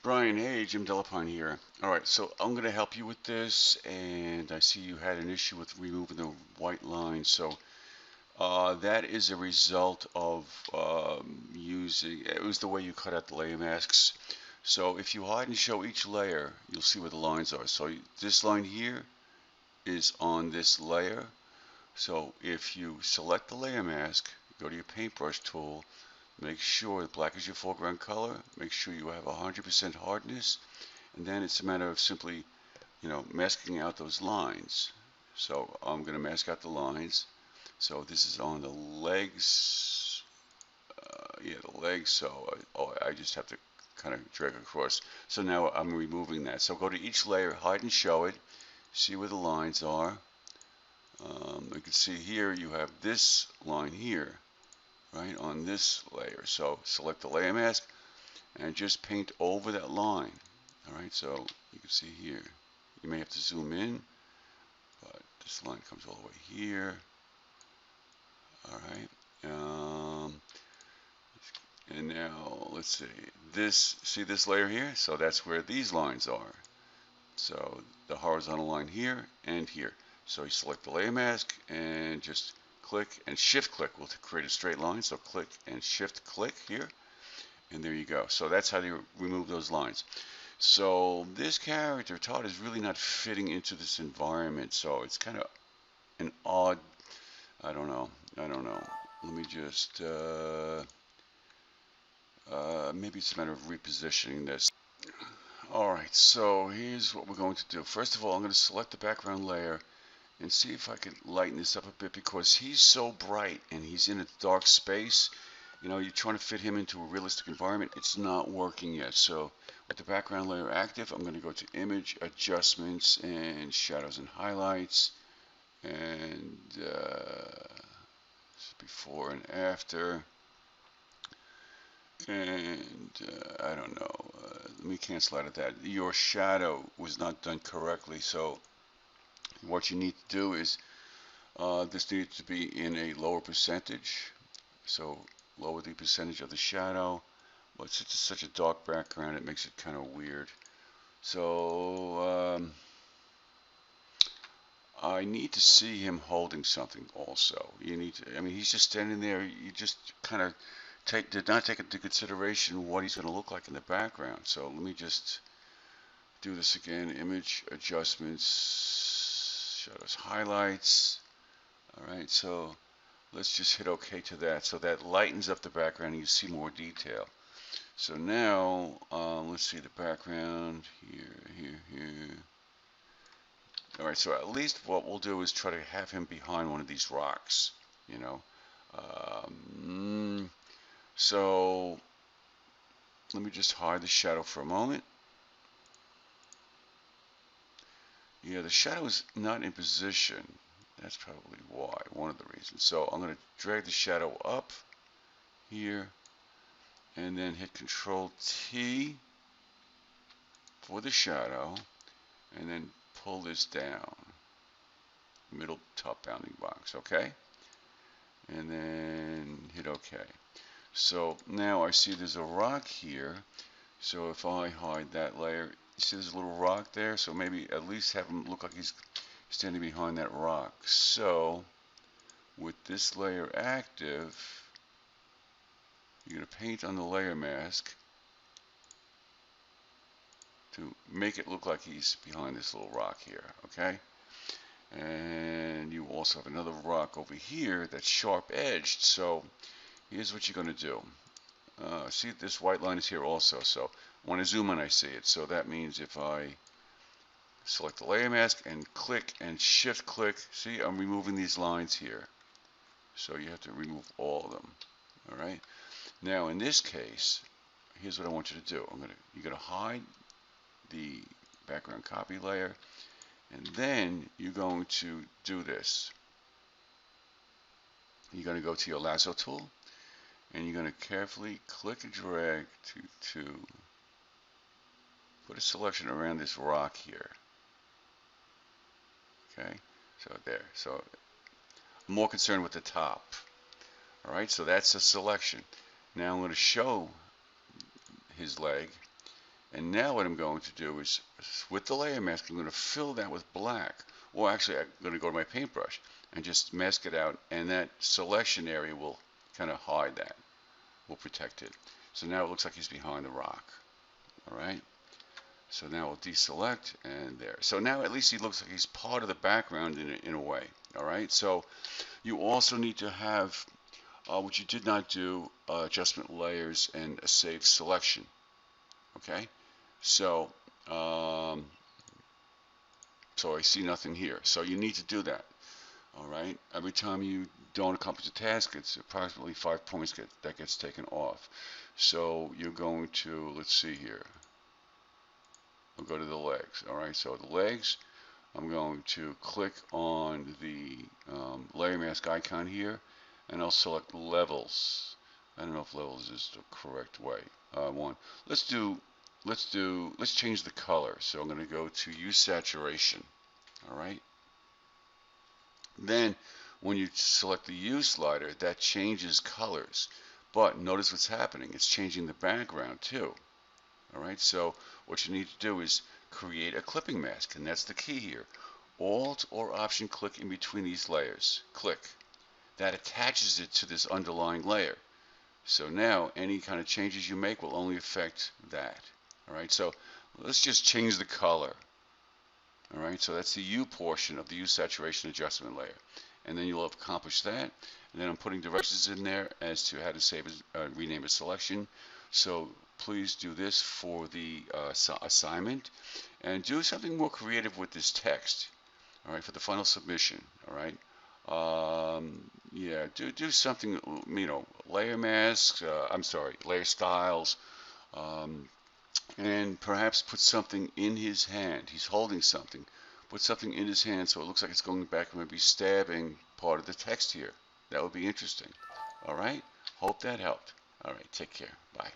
Brian, hey, Jim Delapine here. All right, so I'm going to help you with this, and I see you had an issue with removing the white line. So that is a result of it was the way you cut out the layer masks. So if you hide and show each layer, you'll see where the lines are. So this line here is on this layer. So if you select the layer mask, go to your paintbrush tool, make sure that black is your foreground color, make sure you have 100% hardness, and then it's a matter of simply, masking out those lines. So I'm going to mask out the lines. So this is on the legs, yeah, the legs. So I just have to kind of drag across. So now I'm removing that. So go to each layer, hide and show it, see where the lines are. You can see here you have this line here, right, on this layer. So select the layer mask and just paint over that line. All right, so you can see here. You may have to zoom in, but this line comes all the way here. All right. And now let's see. See this layer here? So that's where these lines are. So the horizontal line here and here. So you select the layer mask and just click and shift click will create a straight line. So click and shift click here. And there you go. So that's how you remove those lines. So this character, Todd, is really not fitting into this environment. So it's kind of an odd, I don't know. Let me just, maybe it's a matter of repositioning this. Alright, so here's what we're going to do. First of all, I'm going to select the background layer and see if I can lighten this up a bit because he's so bright and he's in a dark space. You're trying to fit him into a realistic environment. It's not working yet. So with the background layer active, I'm going to go to Image, Adjustments, and Shadows and Highlights. And before and after. And I don't know. Let me cancel out of that. Your shadow was not done correctly. So what you need to do is this needs to be in a lower percentage. So lower the percentage of the shadow. But since it's such a dark background, it makes it kind of weird. So I need to see him holding something also. I mean, he's just standing there. You just kind of did not take into consideration what he's going to look like in the background. So let me just do this again. Image, adjustments, shadows, highlights. All right, so let's just hit OK to that. So that lightens up the background and you see more detail. So now, let's see the background here. All right, so at least what we'll do is try to have him behind one of these rocks, you know. So let me just hide the shadow for a moment. Yeah, the shadow is not in position. That's probably why, one of the reasons. So I'm going to drag the shadow up here and then hit Control T for the shadow and then pull this down, middle top bounding box, okay? And then hit OK. So now I see there's a rock here. So if I hide that layer, you see there's a little rock there. So maybe at least have him look like he's standing behind that rock. So with this layer active, you're going to paint on the layer mask to make it look like he's behind this little rock here, okay? And you also have another rock over here that's sharp edged. So here's what you're going to do. See, this white line is here also. So when I zoom in, I see it. So that means if I select the layer mask and click and shift click, see, I'm removing these lines here. So you have to remove all of them. All right. Now in this case, here's what I want you to do. You're gonna hide the background copy layer, and then you're going to do this. You're going to go to your lasso tool, and you're going to carefully click and drag to put a selection around this rock here. Okay, so there. So I'm more concerned with the top. All right, so that's a selection. Now I'm going to show his leg, And now what I'm going to do is, with the layer mask, I'm going to fill that with black. Or actually, I'm going to go to my paintbrush and just mask it out, and that selection area will kind of hide that, will protect it. So now it looks like he's behind the rock. All right. So now we'll deselect, and there. So now at least he looks like he's part of the background in a way. All right. So you also need to have, which you did not do, adjustment layers and a save selection. Okay. So, so I see nothing here. So you need to do that. All right. Every time you don't accomplish a task, it's approximately 5 points that gets taken off. So you're going to, let's see here. We'll go to the legs. All right. So the legs, I'm going to click on the layer mask icon here, and I'll select levels. I don't know if levels is the correct way. Let's change the color. So I'm going to go to use saturation. All right. Then when you select the use slider, that changes colors. But notice what's happening. It's changing the background too. All right. So what you need to do is create a clipping mask, and that's the key here. Alt or Option click in between these layers. Click. That attaches it to this underlying layer. So now any kind of changes you make will only affect that. All right. So let's just change the color. All right, so that's the U portion of the use saturation adjustment layer. And then you'll have accomplished that. And then I'm putting directions in there as to how to save rename a selection. So please do this for the assignment. And do something more creative with this text. All right, for the final submission. All right. Yeah, do something, layer masks, I'm sorry, layer styles, and perhaps put something in his hand. He's holding something. Put something in his hand so it looks like it's going back and maybe stabbing part of the text here. That would be interesting. All right. Hope that helped. All right. Take care. Bye.